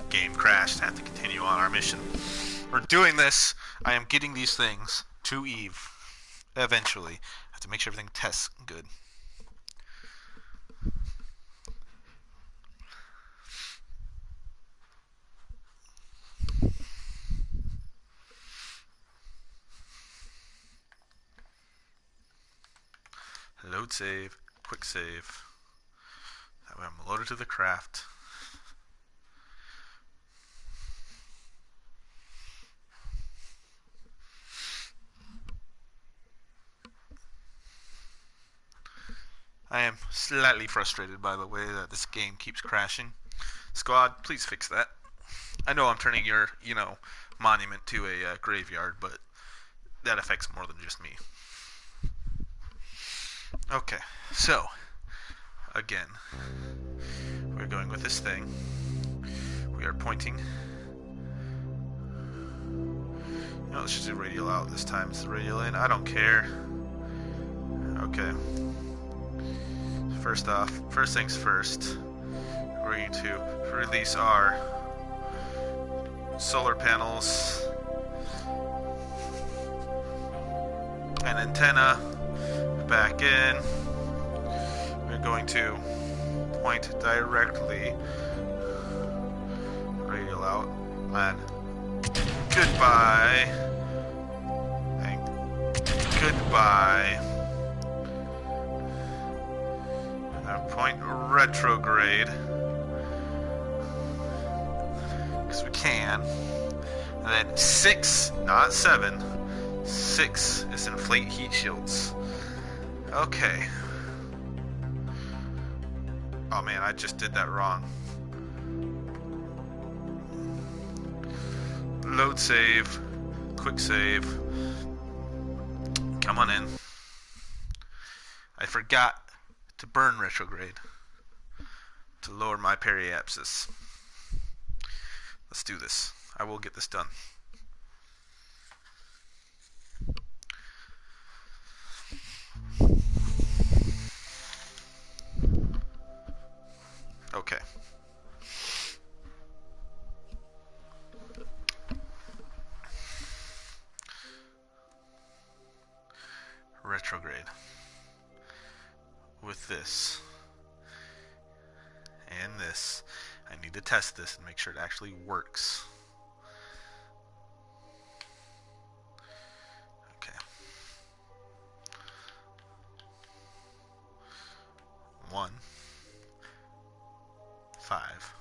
Game crashed. I have to continue on our mission. We're doing this. I am getting these things to Eve. Eventually. I have to make sure everything tests good. Load save. Quick save. That way I'm loaded to the craft. I am slightly frustrated by the way that this game keeps crashing. Squad, please fix that. I know I'm turning your, monument to a graveyard, but that affects more than just me. Okay, so, again, we're going with this thing. We are pointing. Let's just do radial out this time. It's the radial in. I don't care. Okay. First things first, we're going to release our solar panels and antenna back in. We're going to point directly, radial out, and goodbye, and goodbye. Point retrograde, because we can. And then 6, not 7, 6 is inflate heat shields. Okay. Oh man, I just did that wrong. Load save, quick save. Come on in. I forgot to burn retrograde to lower my periapsis. Let's do this. I will get this done. Okay. Retrograde. With this and this, I need to test this and make sure it actually works. Okay. 1, 5.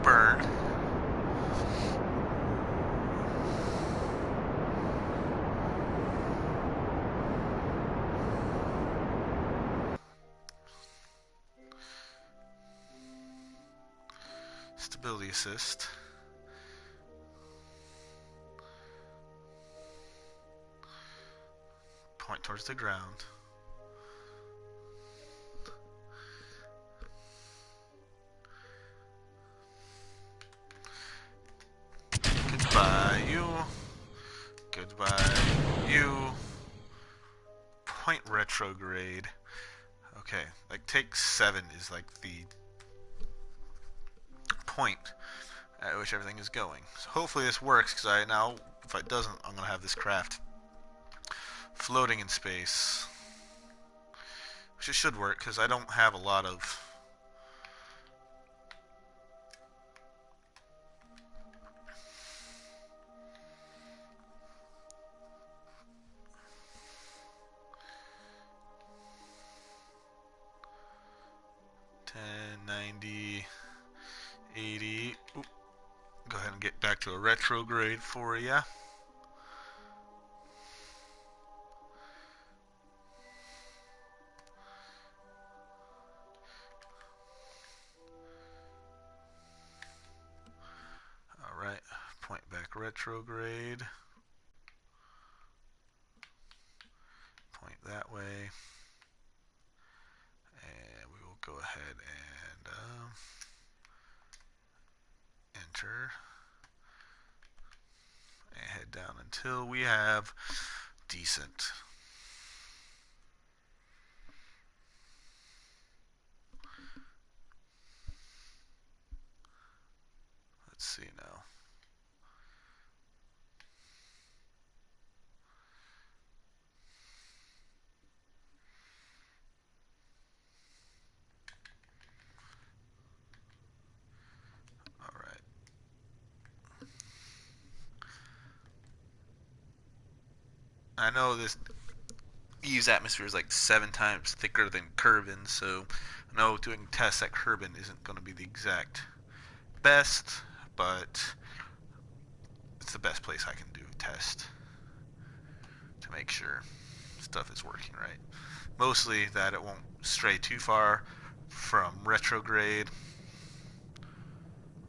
Burn. Stability assist. Point towards the ground. Goodbye, you. Goodbye, you. Point retrograde. Okay, like take 7 is like the point at which everything is going. So hopefully this works, because if it doesn't, I'm going to have this craft floating in space. Which it should work, because I don't have a lot of... $10, 90, 80. Oop. Go ahead and get back to a retrograde for you. Alright, point back retrograde. Point that way. And we will go ahead and enter. And head down until we have decent. see now. All right. I know this Eve's atmosphere is like 7 times thicker than Kerbin, so I know doing tests at Kerbin isn't going to be the exact best, but it's the best place I can do a test to make sure stuff is working right. Mostly that it won't stray too far from retrograde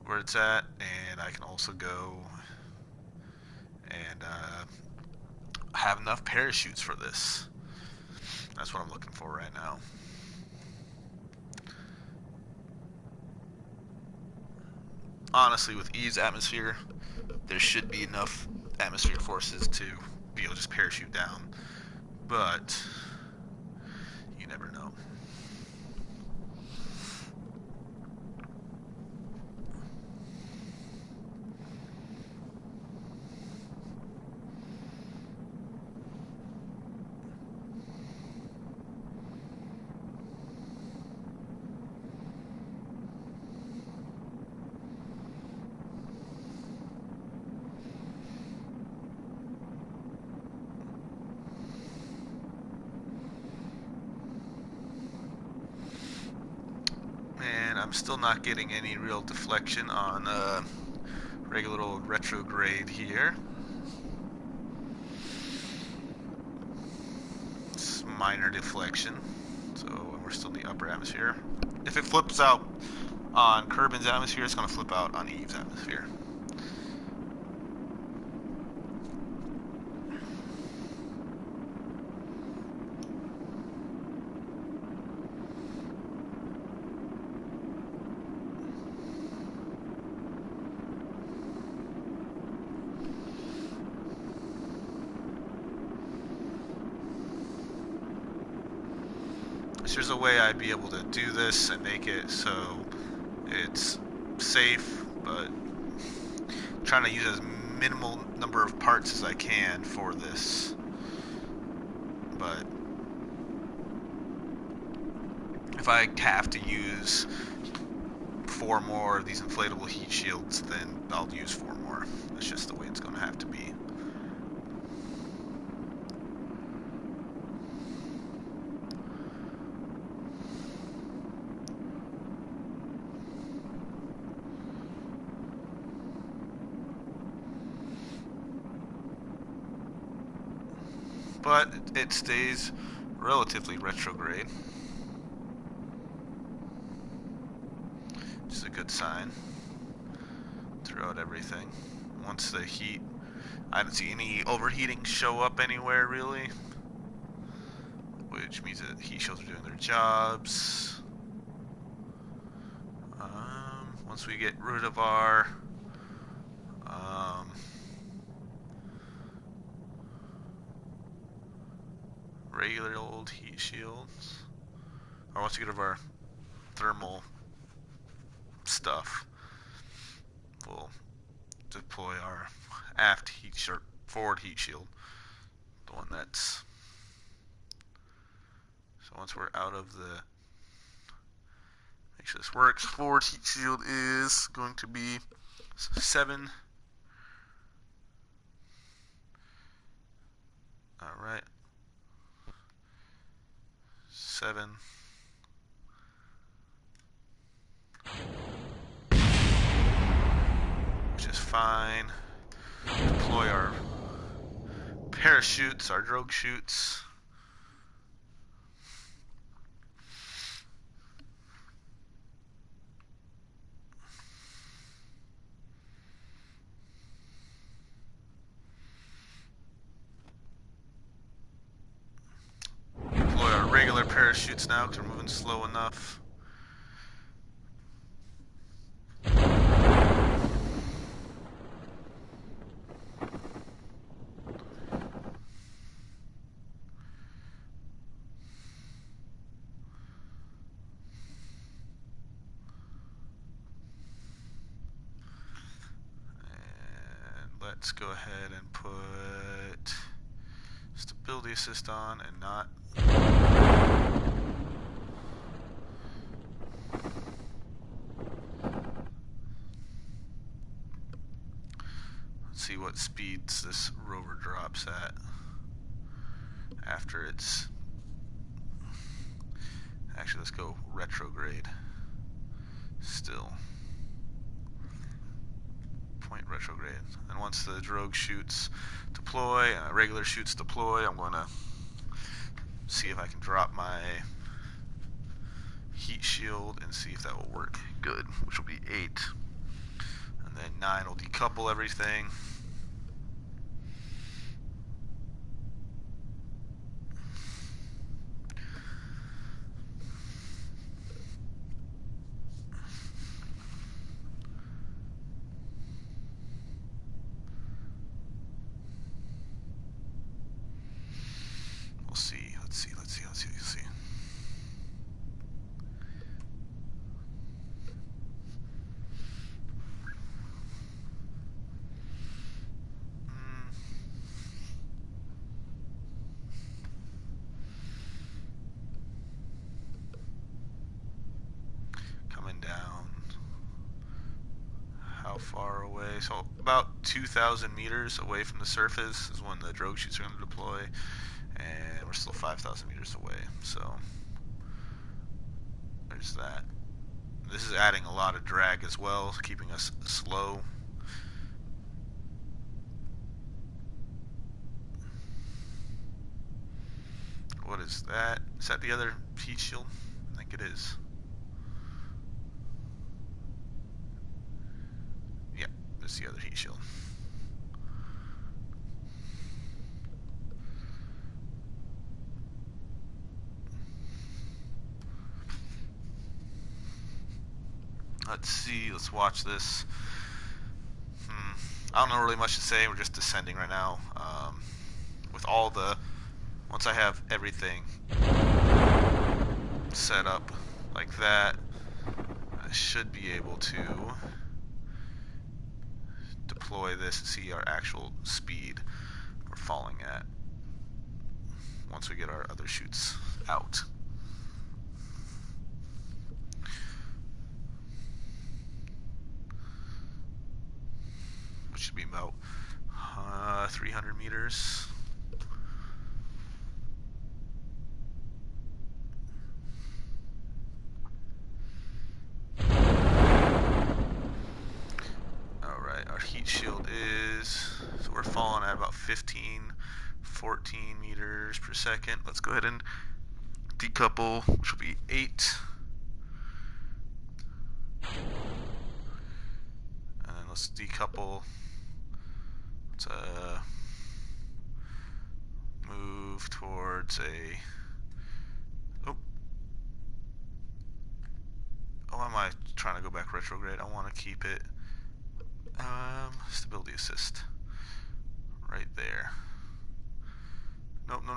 where it's at, and I can also go and have enough parachutes for this. That's what I'm looking for right now. Honestly, with Eve's atmosphere, there should be enough atmospheric forces to be able to just parachute down, but you never know. And I'm still not getting any real deflection on regular old retrograde here. It's minor deflection, so we're still in the upper atmosphere. If it flips out on Kerbin's atmosphere, it's going to flip out on Eve's atmosphere. So there's a way I'd be able to do this and make it so it's safe, but trying to use as minimal number of parts as I can for this. But if I have to use 4 more of these inflatable heat shields, then I'll use 4 more. That's just the way it's going to have to be. But it stays relatively retrograde, which is a good sign throughout everything. Once the heat, I don't see any overheating show up anywhere really, which means that heat shields are doing their jobs. Once we get rid of our regular old heat shields, or once we get rid of our thermal stuff, we'll deploy our aft heat shield, forward heat shield, the one that's, so once we're out of the, make sure this works, forward heat shield is going to be 7. Alright, 7, which is fine. Deploy our parachutes, our drogue chutes. Deploy our regular parachutes now because we're moving slow enough. let's go ahead and put stability assist on and not. Let's see what speeds this rover drops at after it's. Actually, let's go retrograde. Still. Point retrograde. And once the drogue shoots deploy and regular shoots deploy, I'm going to see if I can drop my heat shield and see if that will work good, which will be 8. And then 9 will decouple everything. We'll see. Let's see. Coming down. How far away? So about 2,000 meters away from the surface is when the drogue chutes are going to deploy, and we're still 5,000 meters away. So there's that. This is adding a lot of drag as well, keeping us slow. What is that? Is that the other heat shield? I think it is. Yeah, this is the other heat shield. Let's see, let's watch this. I don't know really much to say, we're just descending right now. With all the, once I have everything set up like that, I should be able to deploy this and see our actual speed we're falling at once we get our other chutes out. Which should be about 300 meters. Alright, our heat shield is, so we're falling at about 14 meters per second. Let's go ahead and decouple, which will be 8. And then let's decouple. Let's move towards a. Oh, am I trying to go back retrograde? I want to keep it. Stability assist. Right there. Nope, no.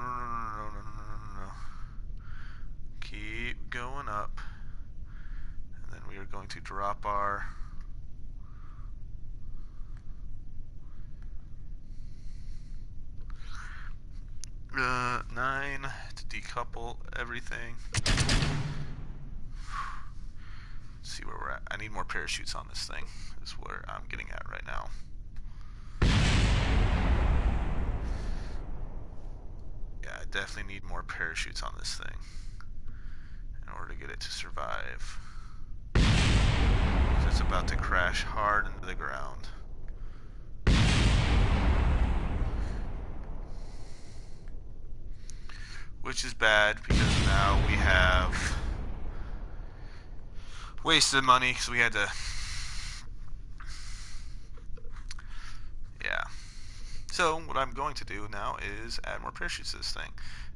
Keep going up. And then we are going to drop our. 9 to decouple everything. Let's see where we're at. I need more parachutes on this thing. Is where I'm getting at right now. Yeah, I definitely need more parachutes on this thing in order to get it to survive. It's about to crash hard into the ground. Which is bad because now we have wasted money because we had to. Yeah. So what I'm going to do now is add more parachutes to this thing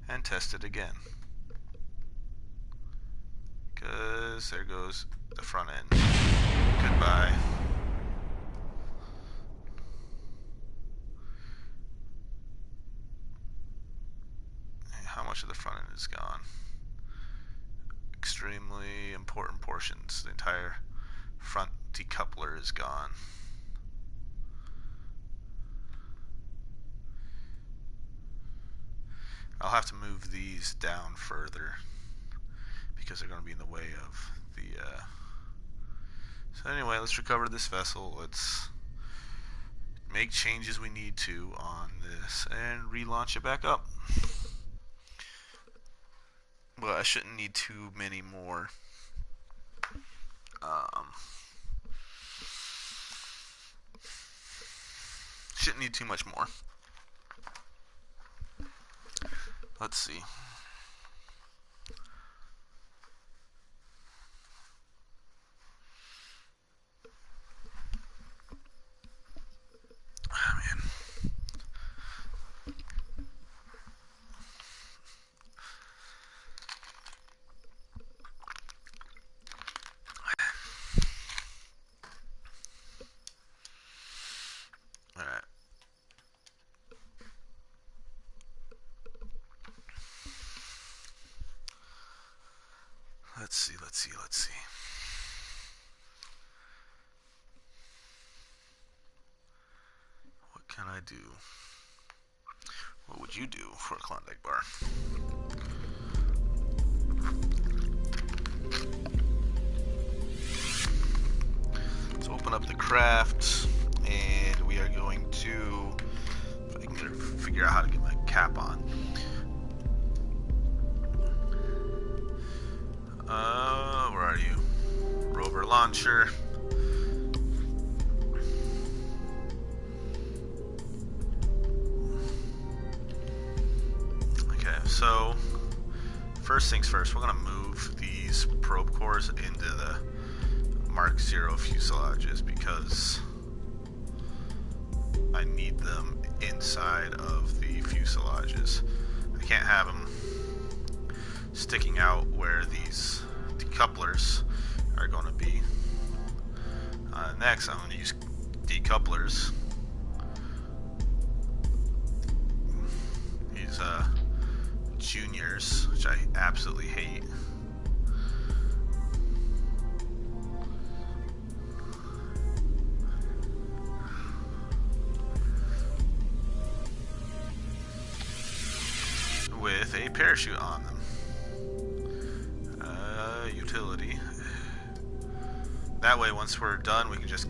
and test it again. Because there goes the front end. Goodbye. How much of the front end is gone? Extremely important portions. The entire front decoupler is gone. I'll have to move these down further because they're going to be in the way of the... So anyway, let's recover this vessel. Let's make changes we need to on this and relaunch it back up. Well, I shouldn't need too many more. Shouldn't need too much more. Let's see. Oh, man. All right. Let's see. What can I do? What would you do for a Klondike bar? Let's open up the craft, and we are going to, if I can figure out how to get my cap on. Where are you? Rover launcher. Okay, so first things first, we're going to move these probe cores into the Mark 0 fuselages because I need them inside of the fuselages. I can't have them sticking out where these decouplers are going to be. Next, I'm going to use decouplers. These juniors, which I absolutely hate. With a parachute on them. Utility. That way, once we're done, we can just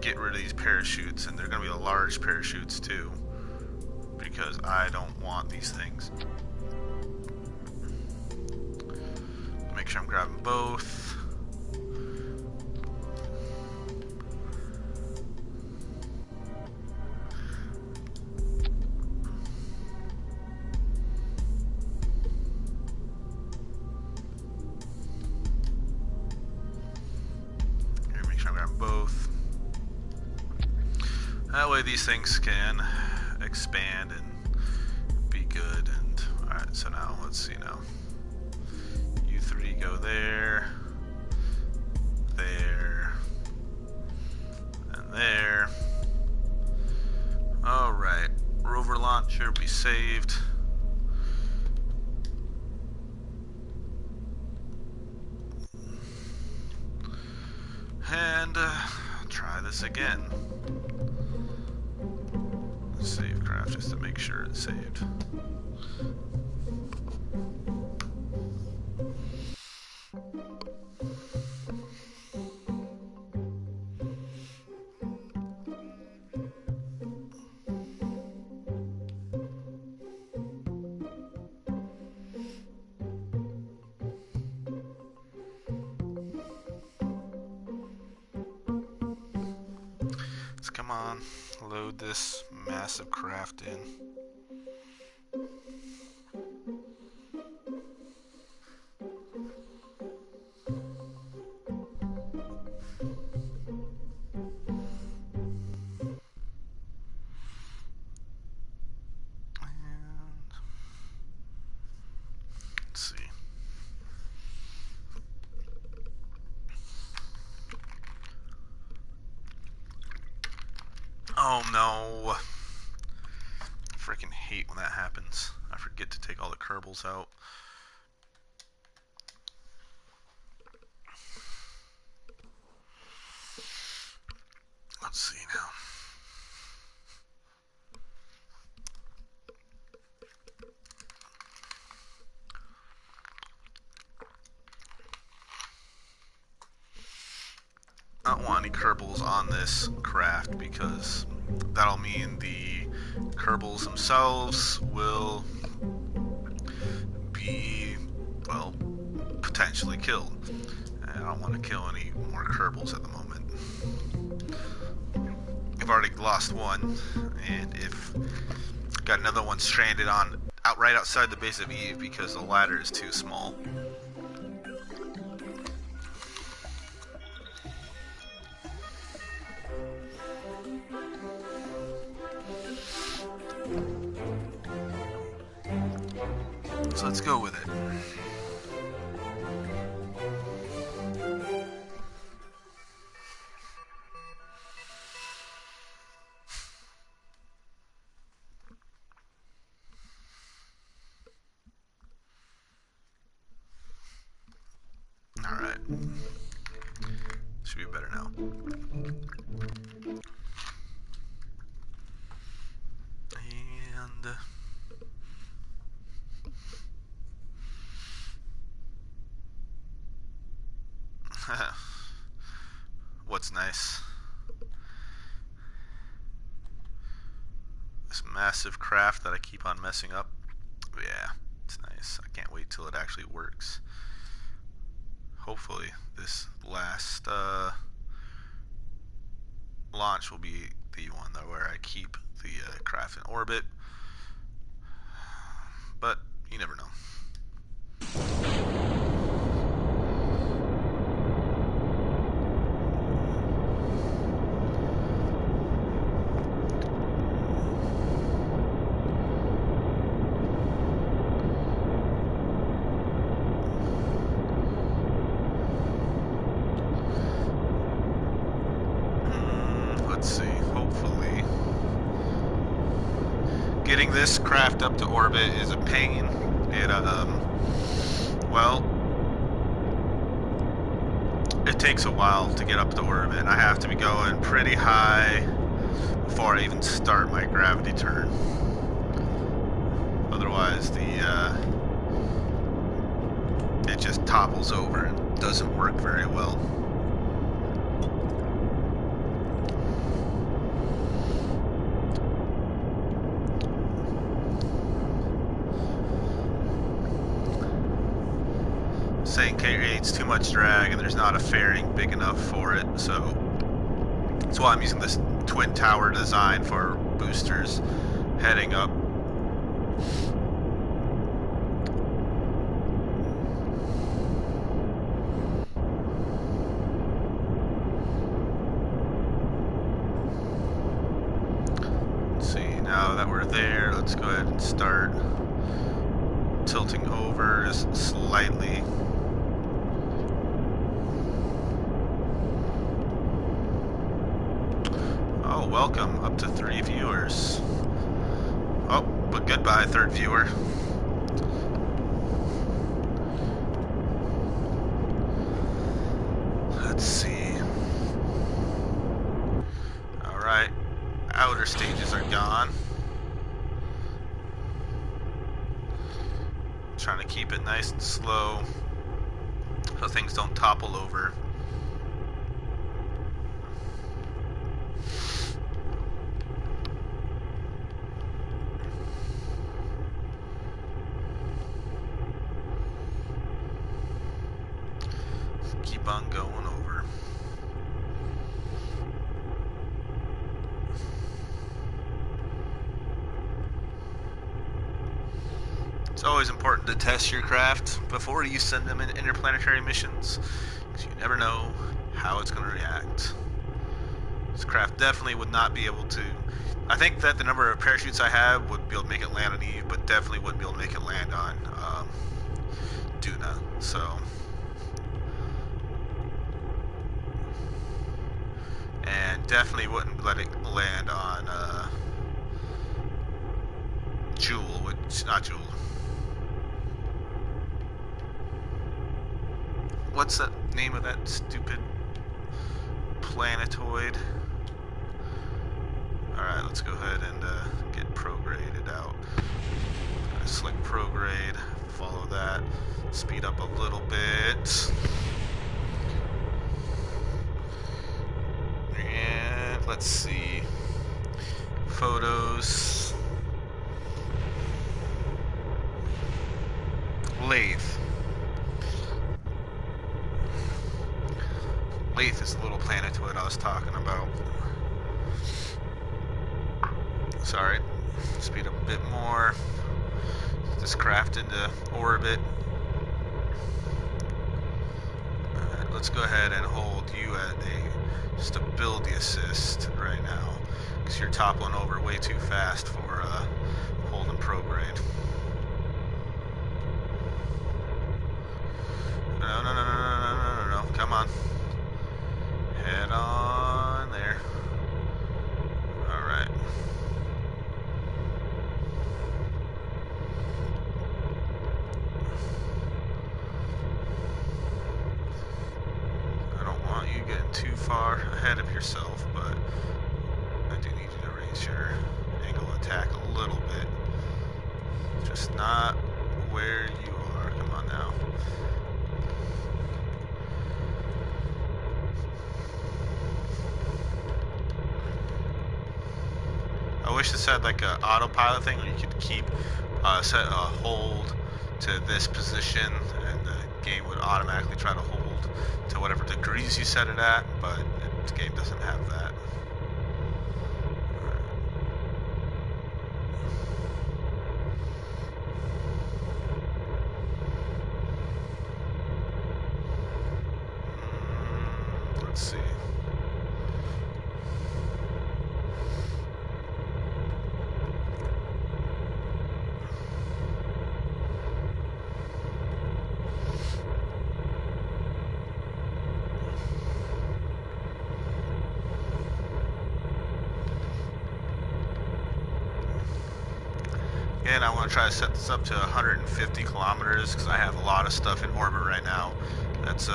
get rid of these parachutes, and they're going to be the large parachutes too, because I don't want these things. Make sure I'm grabbing both. That way these things can expand and be good. And alright, so now let's see now. You three go there, there, and there. Alright, rover launcher be saved. And try this again. Save craft just to make sure it's saved. Let's come on, load this massive craft in. Let's see. Oh no. I freaking hate when that happens. I forget to take all the Kerbals out. Let's see now. don't want any Kerbals on this craft because that'll mean the Kerbals themselves will be, well, potentially killed. And I don't want to kill any more Kerbals at the moment. I've already lost one, and if got another one stranded on right outside the base of Eve because the ladder is too small. So let's go with it. Alright. Should be better now. And what's nice? This massive craft that I keep on messing up. Yeah, it's nice. I can't wait till it actually works. Hopefully this last launch will be the one that where I keep the craft in orbit. But you never know. Getting this craft up to orbit is a pain. Well, it takes a while to get up to orbit. I have to be going pretty high before I even start my gravity turn. Otherwise, it just topples over and doesn't work very well. Saying creates too much drag and there's not a fairing big enough for it, so that's why I'm using this twin tower design for boosters heading up. Let's see, now that we're there, let's go ahead and start tilting over just slightly. Oh, welcome. Up to 3 viewers. Oh, but goodbye, 3rd viewer. Let's see. Alright. Outer stages are gone. Trying to keep it nice and slow so things don't topple over. Keep on going over. It's always important to test your craft before you send them in interplanetary missions, because you never know how it's going to react. This craft definitely would not be able to... I think that the number of parachutes I have would be able to make it land on Eve, but definitely wouldn't be able to make it land on Duna, so... And definitely wouldn't let it land on Jewel, which... not Jewel. What's the name of that stupid planetoid? Alright, let's go ahead and get prograded out. Select prograde, follow that, speed up a little bit. let's see. Photos. Lathe. Lathe is the little planetoid I was talking about. Sorry. Speed up a bit more. Get this craft into orbit. Alright, let's go ahead and hold you at a stability assist right now, because you're toppling over way too fast for hold and prograde. No. Come on. Head on there. Alright. I don't want you getting too far ahead of yourself, but I do need you to raise your angle of attack a little bit. Just not where you are. Come on now. I wish this had like a autopilot thing where you could keep set a hold to this position and the game would automatically try to hold to whatever degrees you set it at, but this game doesn't have that. Let's see. Again, I want to try to set this up to 150 kilometers because I have a lot of stuff in orbit right now. That's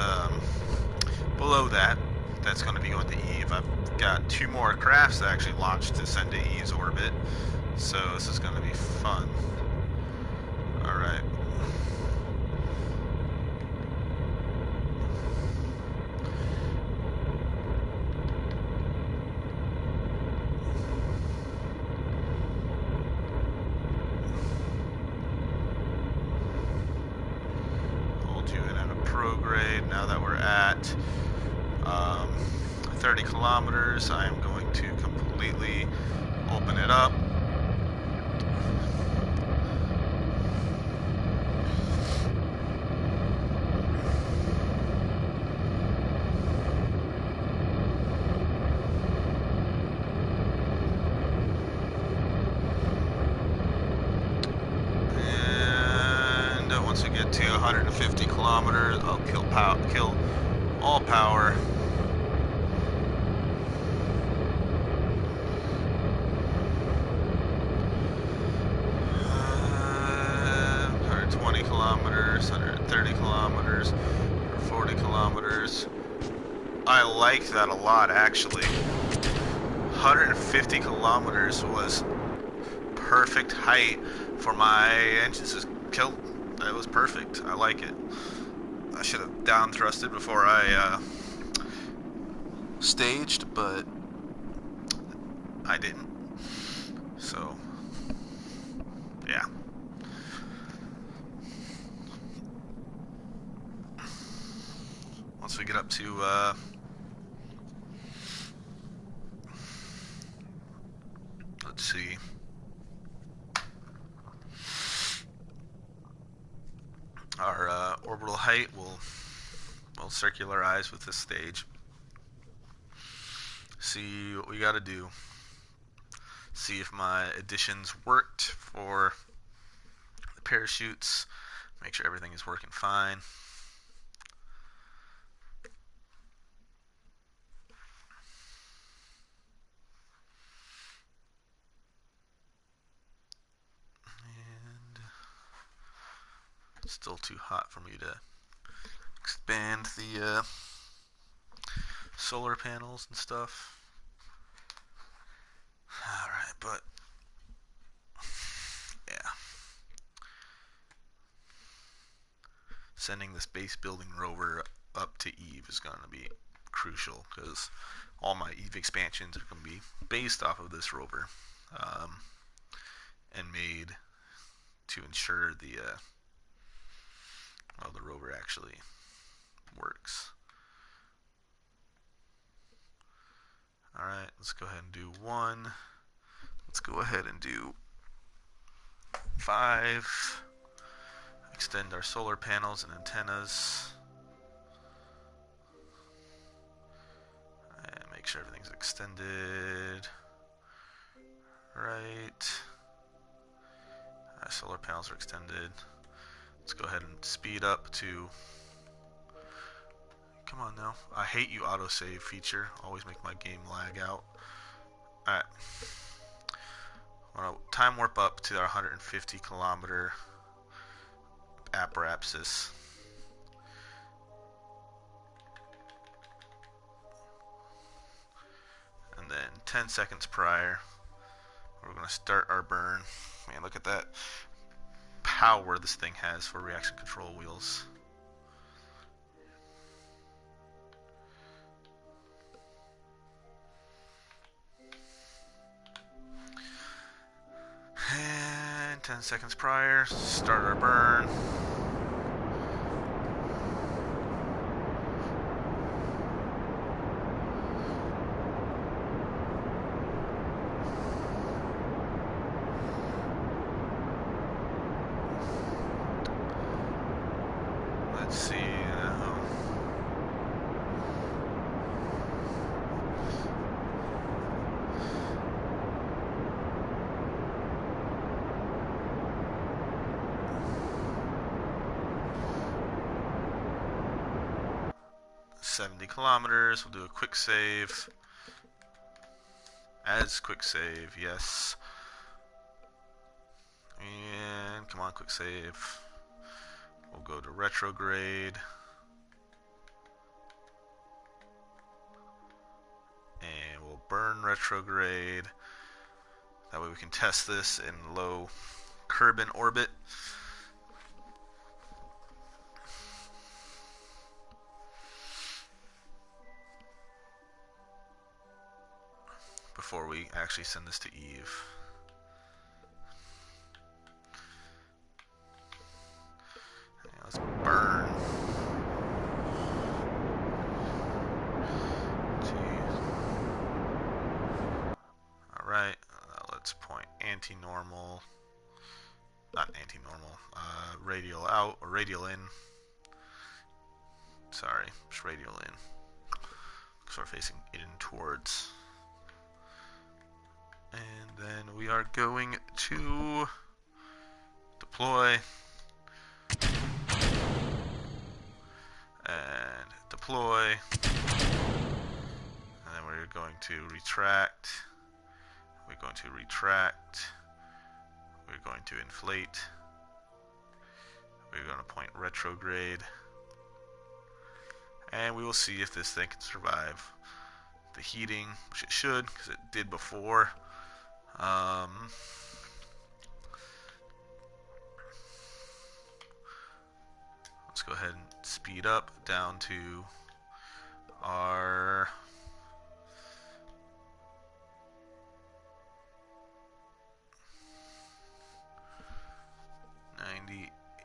below that. That's going to be going to Eve. I've got 2 more crafts that actually launched to send to Eve's orbit, so this is going to be fun. All right. Prograde. Now that we're at 30 kilometers, I am going to completely open it up. Once we get to 150 kilometers, I'll kill all power. 120 kilometers, 130 kilometers, 40 kilometers. I like that a lot, actually. 150 kilometers was perfect height for my engines to kill. That was perfect. I like it. I should have down thrusted before I staged, but I didn't. So, yeah. Once we get up to let's see. Our orbital height will circularize with this stage. See what we got to do. See if my additions worked for the parachutes. Make sure everything is working fine. And it's still too hot for me to expand the solar panels and stuff. Alright, but yeah. Sending this base building rover up to Eve is going to be crucial because all my EVE expansions are going to be based off of this rover, and made to ensure the rover actually works. Alright, let's go ahead and do 1. Let's go ahead and do 5. Extend our solar panels and antennas. And make sure everything's extended. Right. Our solar panels are extended. Let's go ahead and speed up to... Come on now. I hate you autosave feature. Always make my game lag out. Alright. Want to time warp up to our 150 kilometer apparatus. And then 10 seconds prior, we're going to start our burn. Man, look at that power this thing has for reaction control wheels. And 10 seconds prior, start our burn. Let's see. 70 kilometers. We'll do a quick save. As quick save, yes. And come on, quick save. We'll go to retrograde. And we'll burn retrograde. That way we can test this in low Kerbin orbit. Before we actually send this to Eve. Okay, let's burn. Alright, let's point anti-normal. Not anti-normal. Radial out, or radial in. Sorry, just radial in. Because we're facing in towards. And then we are going to deploy and deploy, and then we're going to retract, we're going to retract, we're going to inflate, we're going to point retrograde, and we will see if this thing can survive the heating, which it should, because it did before. Let's go ahead and speed up down to our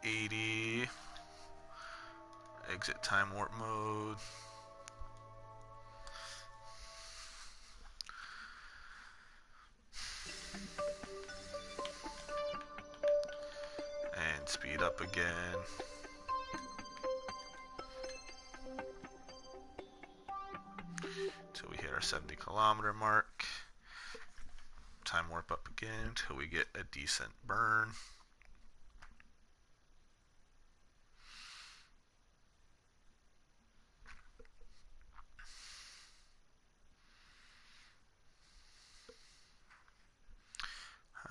(90-80) exit time warp mode. And speed up again. Until we hit our 70 kilometer mark. Time warp up again until we get a decent burn.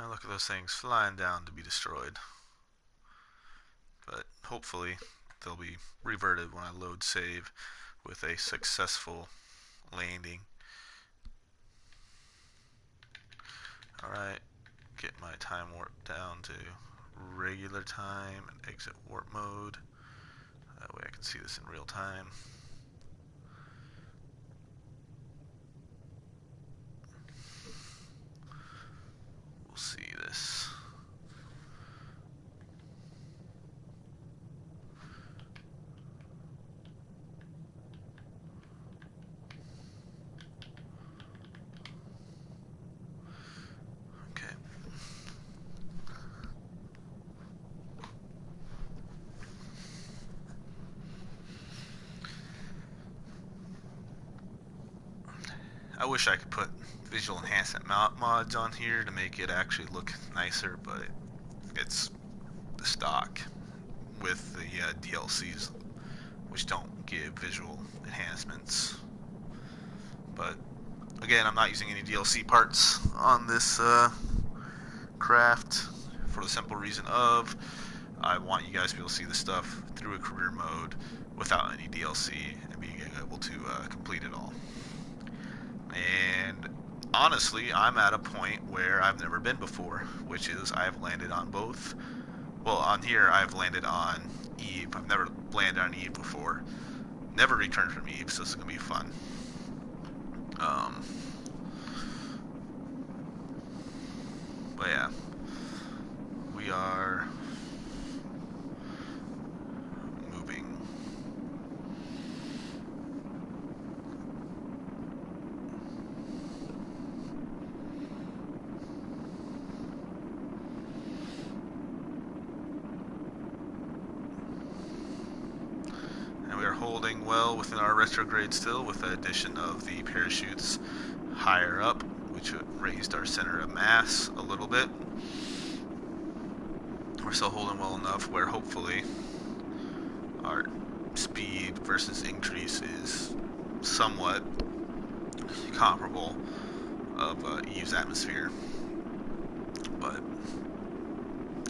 Look at those things flying down to be destroyed. But hopefully they'll be reverted when I load save with a successful landing. Alright, get my time warp down to regular time and exit warp mode. That way I can see this in real time. I wish I could put visual enhancement mods on here to make it actually look nicer, but it's the stock with the DLCs, which don't give visual enhancements. But again, I'm not using any DLC parts on this craft for the simple reason of I want you guys to be able to see the stuff through a career mode without any DLC and being able to complete it all. And honestly, I'm at a point where I've never been before, which is I've landed on both. Well, on here I've landed on Eve. I've never landed on Eve before. Never returned from Eve, so this is gonna be fun. But yeah, we are moving. And we are holding well within our retrograde still, with the addition of the parachutes higher up, which raised our center of mass a little bit. We're still holding well enough where hopefully our speed versus increase is somewhat comparable of Eve's atmosphere, but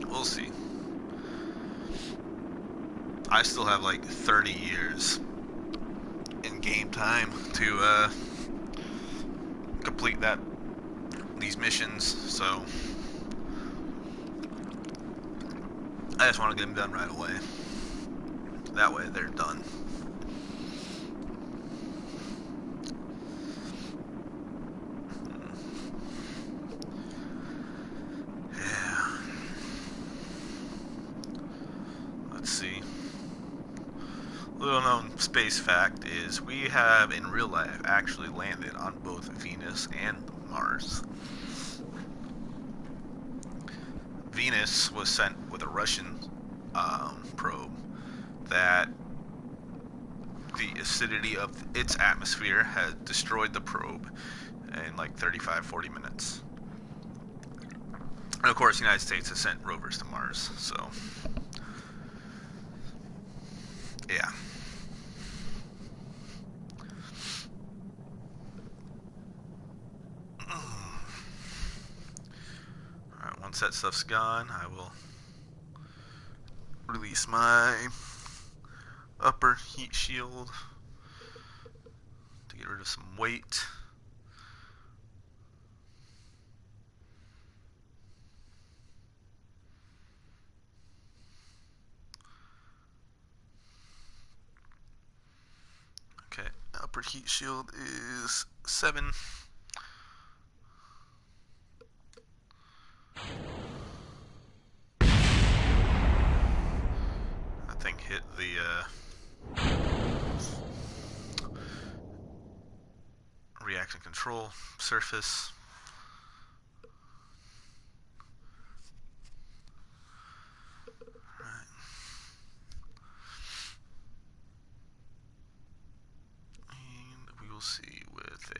we'll see. I still have like 30 years in game time to complete these missions, so I just want to get them done right away. That way they're done. Yeah. Let's see. Little known space fact is we have in real life actually landed on both Venus and Mars. Venus was sent with a Russian probe that the acidity of its atmosphere had destroyed the probe in like 35-40 minutes. And of course, the United States has sent rovers to Mars, so yeah. Alright, once that stuff's gone, I will release my upper heat shield to get rid of some weight. Okay, upper heat shield is 7. That thing hit the reaction control surface. Right. And we will see with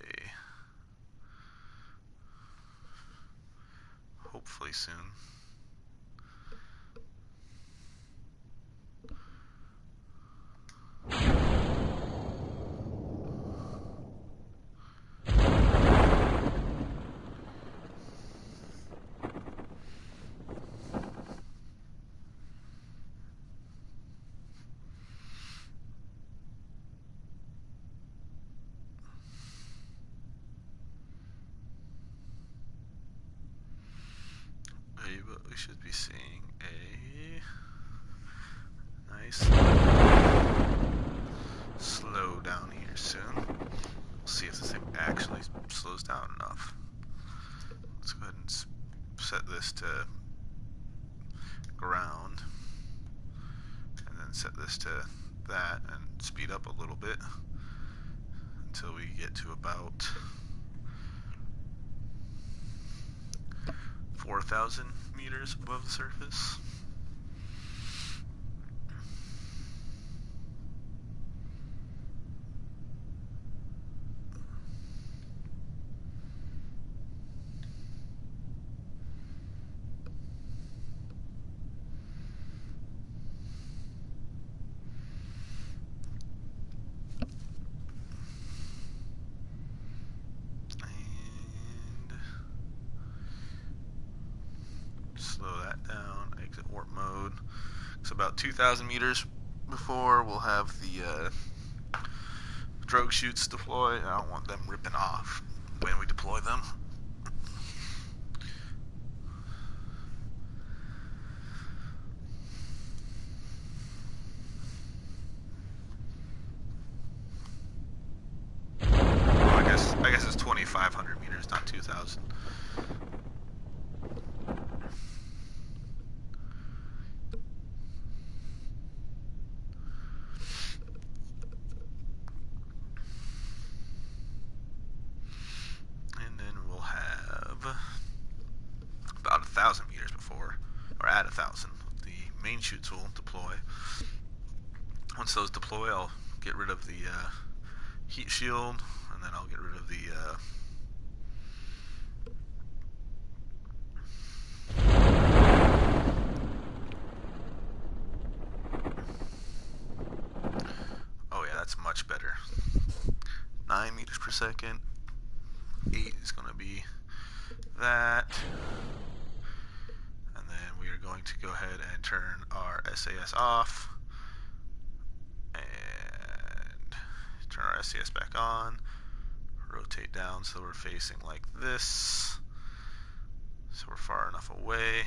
hopefully soon. But we should be seeing a nice slow down here soon. We'll see if this thing actually slows down enough. Let's go ahead and set this to ground, and then set this to that, and speed up a little bit until we get to about 4,000 meters above the surface. about 2,000 meters before we'll have the drogue chutes deploy. I don't want them ripping off when we deploy them. I guess it's 2,500 meters, not 2,000. And then we'll have about 1,000 meters before, or at 1,000, the main chutes will deploy. Once those deploy, I'll get rid of the heat shield, and then I'll get rid of the oh yeah, that's much better. 9 meters per second. 8 is going to be that. And then we are going to go ahead and turn our SAS off. And turn our SAS back on. Rotate down so we're facing like this. So we're far enough away.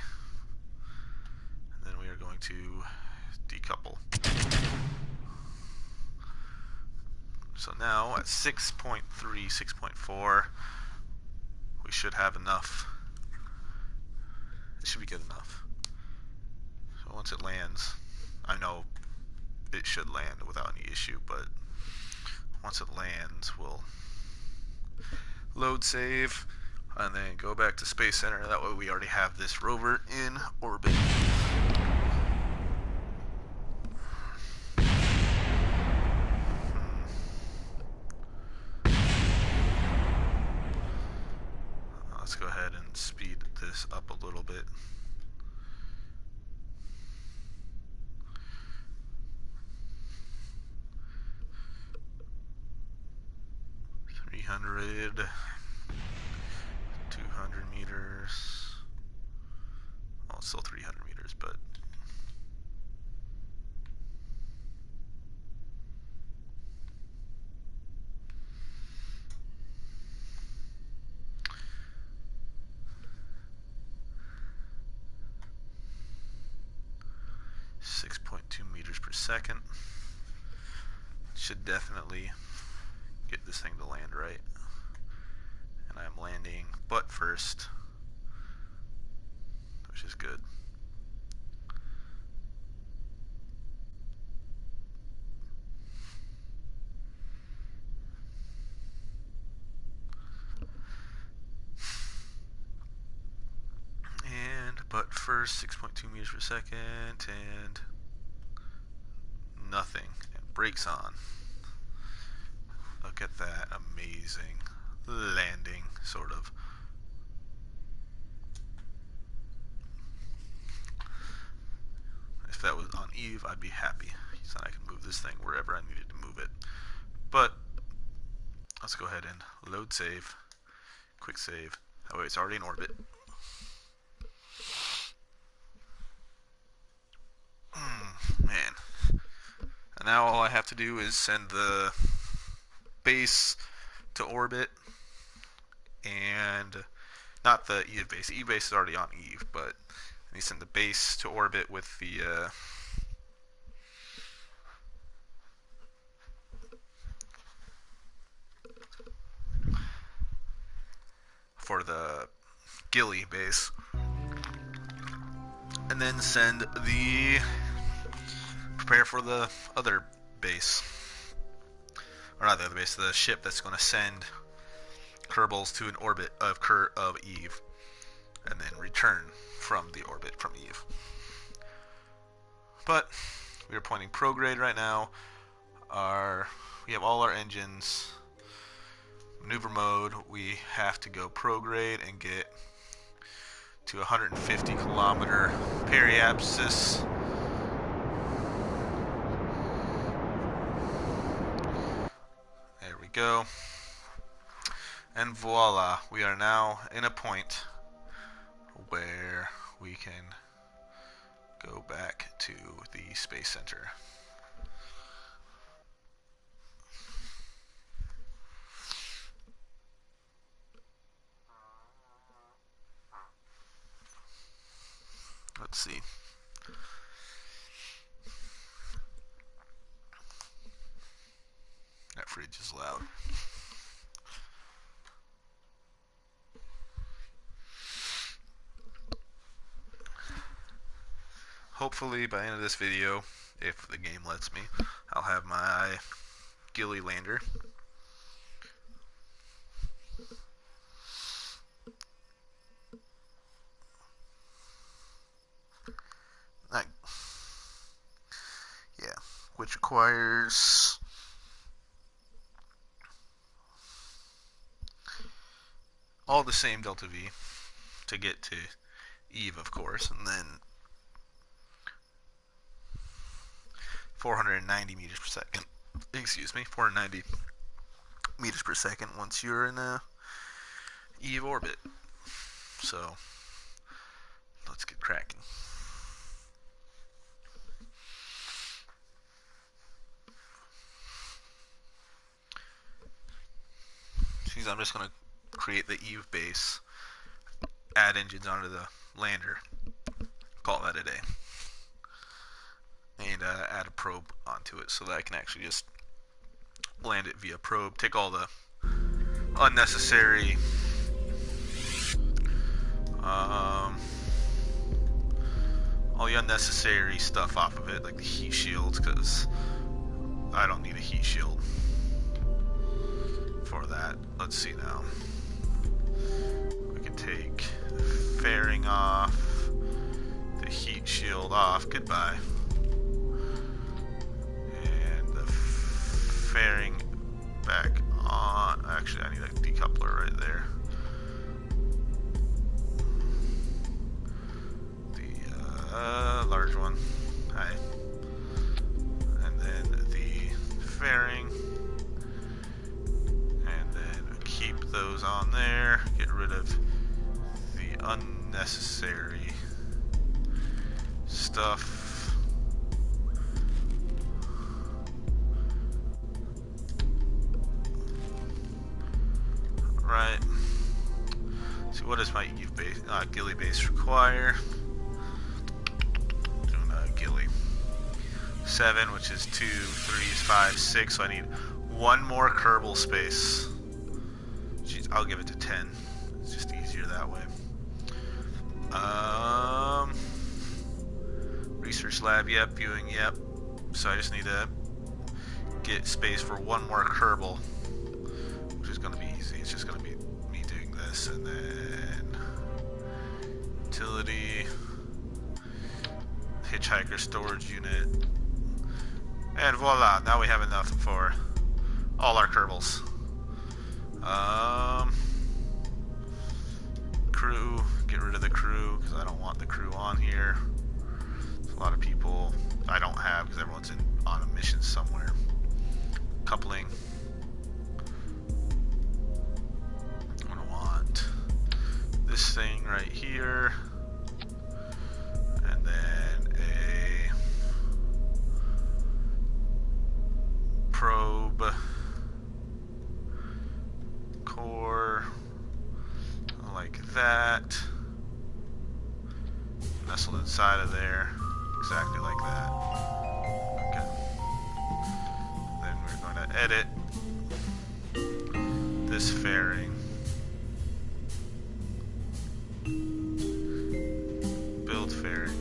And then we are going to decouple. So now at 6.3, 6.4, we should have enough. It should be good enough. So once it lands, I know it should land without any issue, but once it lands, we'll load save and then go back to Space Center. That way we already have this rover in orbit. Let's go ahead and speed this up a little bit. $300, 200 meters. Well, it's still 300 meters, but meters per second. Should definitely get this thing to land right. And I'm landing butt first, which is good. And butt first, 6.2 meters per second, and nothing. And brakes on. Look at that amazing landing, sort of. If that was on Eve, I'd be happy. So I can move this thing wherever I needed to move it. But let's go ahead and load save, quick save. That way it's already in orbit. Man. And now all I have to do is send the base to orbit, and not the Eve base. The Eve base is already on Eve, but I need to send the base to orbit with the for the Gilly base, and then send the prepare for the other base, or not the other base, the ship that's going to send Kerbals to an orbit of Eve, and then return from the orbit from Eve. But we are pointing prograde right now. We have all our engines. Maneuver mode, we have to go prograde and get to 150 kilometer periapsis. There we go. And voila, we are now in a point where we can go back to the Space Center. Let's see. That fridge is loud. Hopefully by the end of this video, if the game lets me, I'll have my ghillie lander. Yeah, which requires all the same delta V to get to Eve, of course, and then 490 meters per second. Excuse me, 490 meters per second once you're in a Eve orbit. So let's get cracking. Geez, I'm just going to create the Eve base, add engines onto the lander, call that a day, and add a probe onto it so that I can actually just land it via probe, take all the unnecessary stuff off of it, like the heat shields, because I don't need a heat shield for that. Let's see now. We can take the fairing off, the heat shield off, goodbye, and the fairing back on. Actually, I need a decoupler right there. The large one. Hi. And then the fairing. And then keep those on there. Get rid of the unnecessary stuff. Right. So what does my Eve base, ghillie base require? Doing a ghillie. 7, which is 2, 3 is 5, 6. So I need one more Kerbal space. Jeez, I'll give it to 10. It's just easier that way. Research lab, yep. Viewing, yep. So I just need to get space for one more Kerbal, which is going to be easy. It's just going to be me doing this, and then utility, hitchhiker storage unit, and voila! Now we have enough for all our Kerbals. Crew, get rid of the crew because I don't want the crew on here. There's a lot of people I don't have because everyone's on a mission somewhere. Coupling. I'm gonna want this thing right here, and then a probe core like that, nestled inside of there, exactly like that. Okay. Then we're going to edit this fairing, build fairing.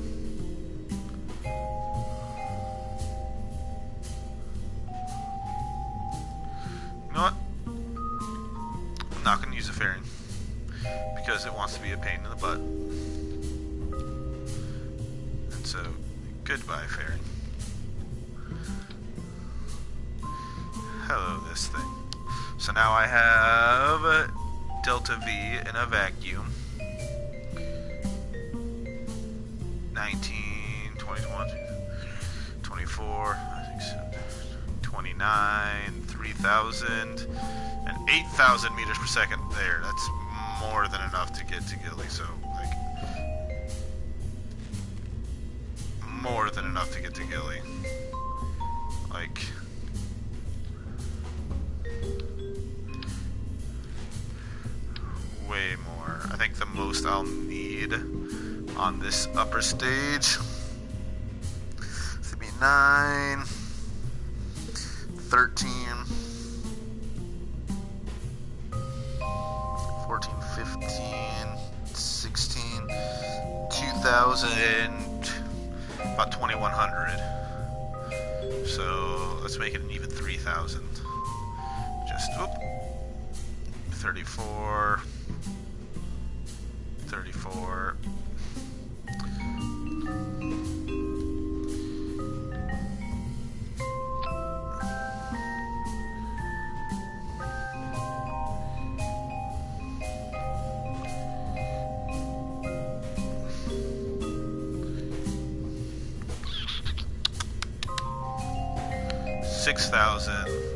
You know what? I'm not going to use a fairing because it wants to be a pain in the butt. And so, goodbye fairing. Hello, this thing. So now I have delta V in a vacuum. 19, 21, 24, 29, 3,000, and 8,000 meters per second. There, that's more than enough to get to ghillie. So, like, more than enough to get to Gilly. Like, way more. I think the most I'll need on this upper stage is be 9, 13, 14, 15, 16, 2,000, about 2,100. So let's make it an even 3,000. Just, oop, 34, 34.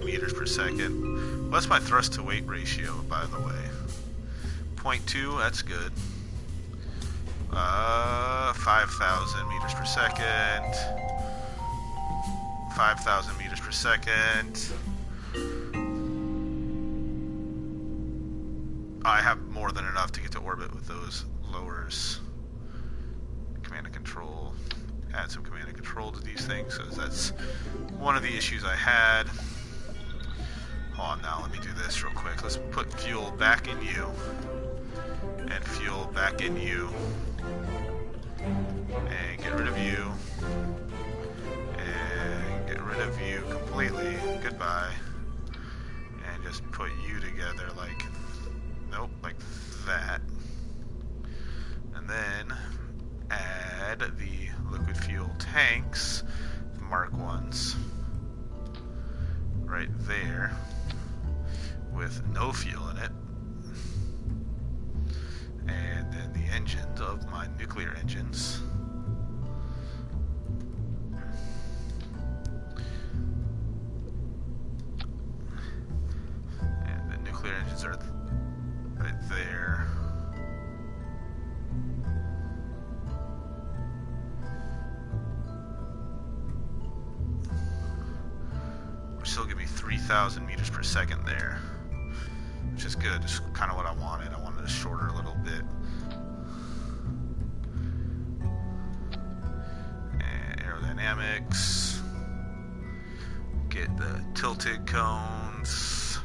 Meters per second. What's my thrust to weight ratio, by the way? 0.2, that's good. 5,000 meters per second. 5,000 meters per second. I have more than enough to get to orbit with those lowers. Command and control. Add some command and control to these things, because that's one of the issues I had. Hold on now, let me do this real quick. Let's put fuel back in you. And fuel back in you. And get rid of you. And get rid of you completely. Goodbye. And just put you together like, nope, like that. And then add the liquid fuel tanks, Mark 1s, right there, with no fuel in it. And then the engines of my nuclear engines. And the nuclear engines are right there. Which still give me 3,000 meters per second there. Which is good, just kind of what I wanted. I wanted it shorter a little bit. And aerodynamics. Get the tilted cones.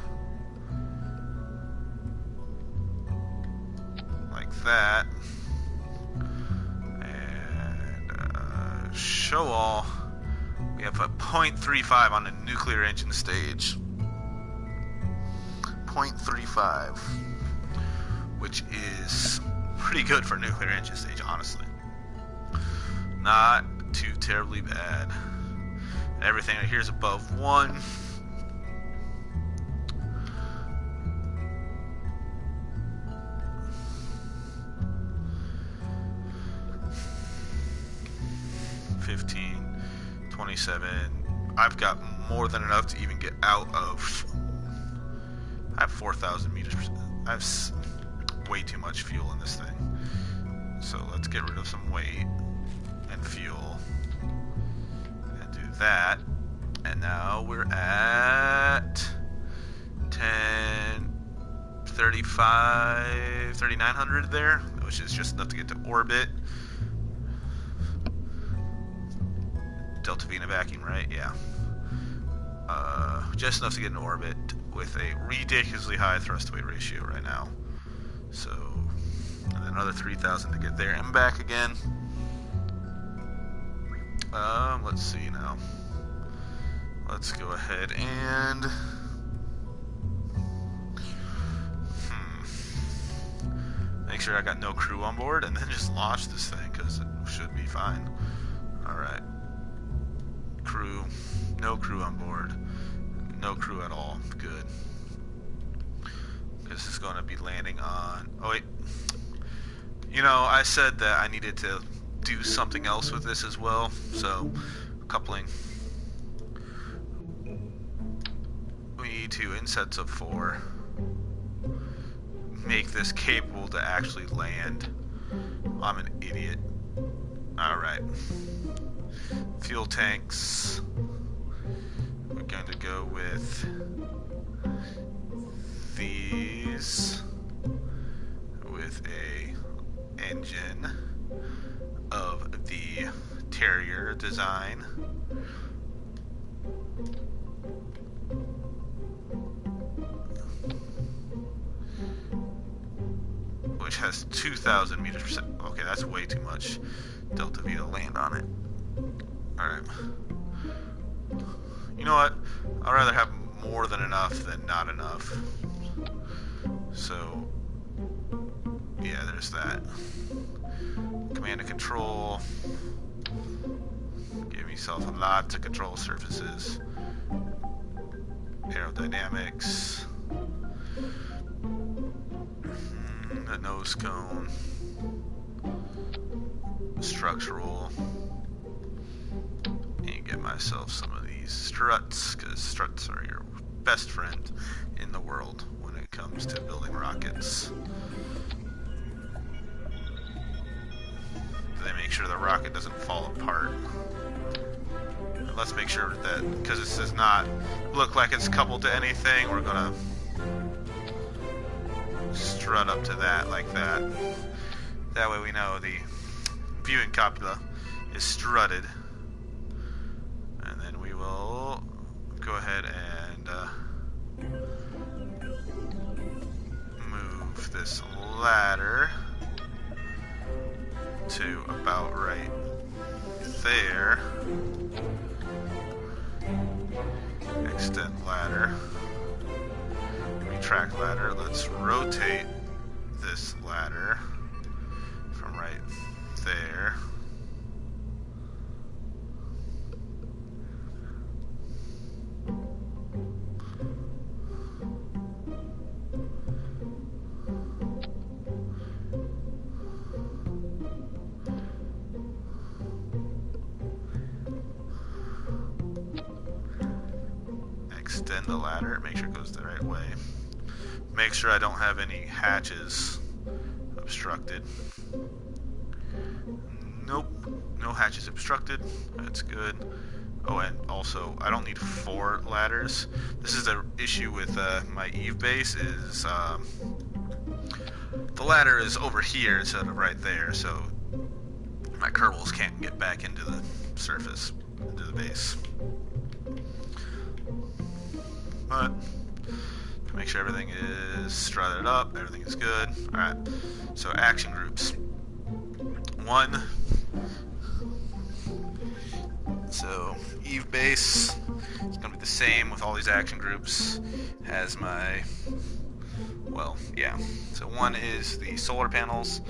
Like that. And show all. We have a 0.35 on the nuclear engine stage. 0.35, which is pretty good for a nuclear engine stage, honestly. Not too terribly bad. Everything right here is above 1. I've got more than enough to even get out of. I have 4,000 meters per second. I have way too much fuel in this thing. So let's get rid of some weight and fuel and do that. And now we're at 3,900 there, which is just enough to get to orbit. Delta V in a vacuum, right? Yeah. Just enough to get in orbit with a ridiculously high thrust-to-weight ratio right now. So, and then another 3,000 to get there and back again. Let's see now. Let's go ahead and make sure I got no crew on board, and then just launch this thing, because it should be fine. Alright. Crew. No crew on board. No crew at all. Good. This is going to be landing on... Oh, wait. You know, I said that I needed to do something else with this as well. So, coupling. We need to, in sets of 4, make this capable to actually land. I'm an idiot. Alright. Fuel tanks. We're going to go with these with a engine of the Terrier design. Which has 2,000 meters per second. Okay, that's way too much delta V to land on it. Alright. You know what? I'd rather have more than enough than not enough. So, yeah, there's that. Command and control. Give yourself lots of control surfaces. Aerodynamics. The nose cone. Structural. And get myself some of these struts, because struts are your best friend in the world when it comes to building rockets. They make sure the rocket doesn't fall apart. And let's make sure that, because this does not look like it's coupled to anything, we're gonna strut up to that like that. That way we know the viewing copula is strutted. And then we will go ahead and move this ladder to about right there. Extend ladder. Retract ladder. Let's rotate this ladder from right there. Extend the ladder, make sure it goes the right way. Make sure I don't have any hatches obstructed. Nope, no hatches obstructed. That's good. Oh, and also, I don't need 4 ladders. This is the issue with my Eve base, is the ladder is over here instead of right there, so my Kerbals can't get back into the surface, into the base. But make sure everything is strutted up, everything is good. Alright, so action groups. 1. So Eve base is going to be the same with all these action groups as my, well, yeah. So 1 is the solar panels.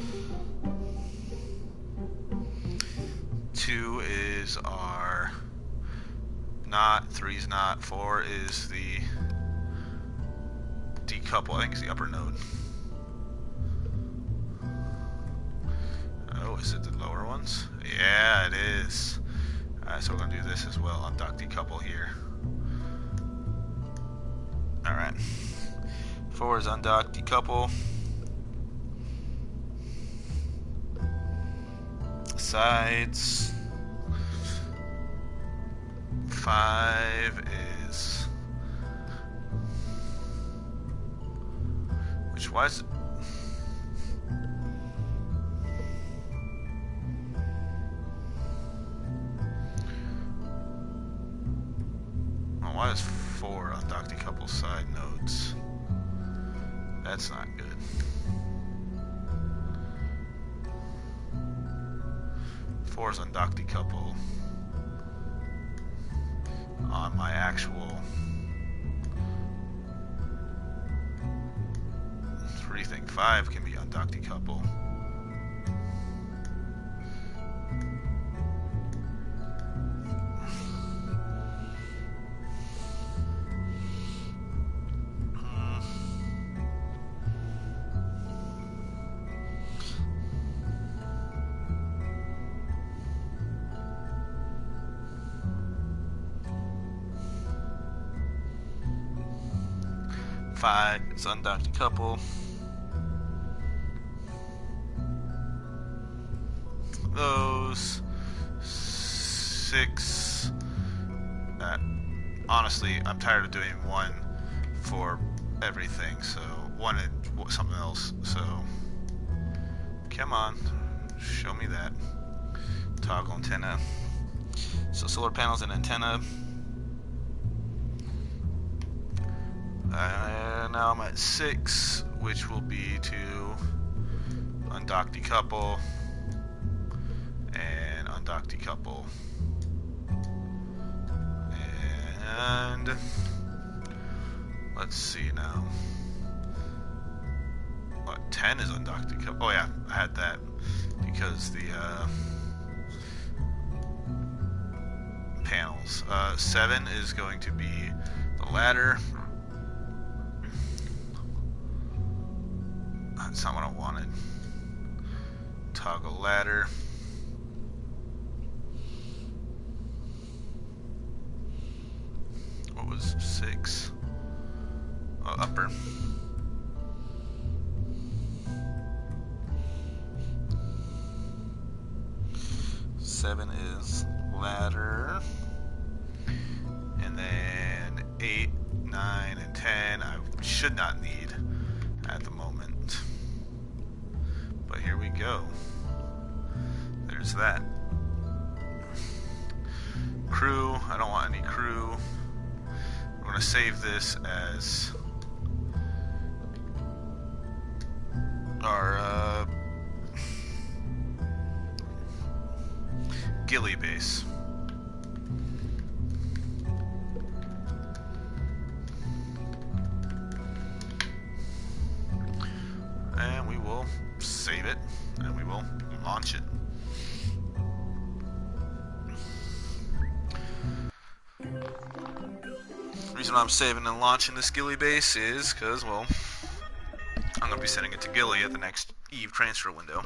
2 is our not, 3 is not, 4 is the decouple, I think it's the upper node. Oh, is it the lower ones? Yeah, it is. Alright, so we're going to do this as well, undock decouple here. Alright. 4 is undock decouple. Sides. 5 is, which was, well, why is 4 undock decouple side nodes? That's not good. 4 is undock decouple on my actual 3 thing. 5 can be undock decouple. Five is undock decouple. Those 6. Honestly, I'm tired of doing one for everything, so one and something else. So, come on, show me that. Toggle antenna. So solar panels and antenna. Now I'm at 6, which will be to undock decouple and undock decouple. And let's see now. What, 10 is undock decouple? Oh yeah, I had that because the panels. 7 is going to be the ladder. That's not what I wanted. Toggle ladder. What was 6? Oh, upper. Seven is ladder. And then 8, 9, and 10 I should not need at the moment. But here we go. There's that. Crew, I don't want any crew. I'm going to save this as our ghillie base. And we will save it, and we will launch it. The reason I'm saving and launching this ghillie base is because, well, I'm going to be sending it to ghillie at the next Eve transfer window.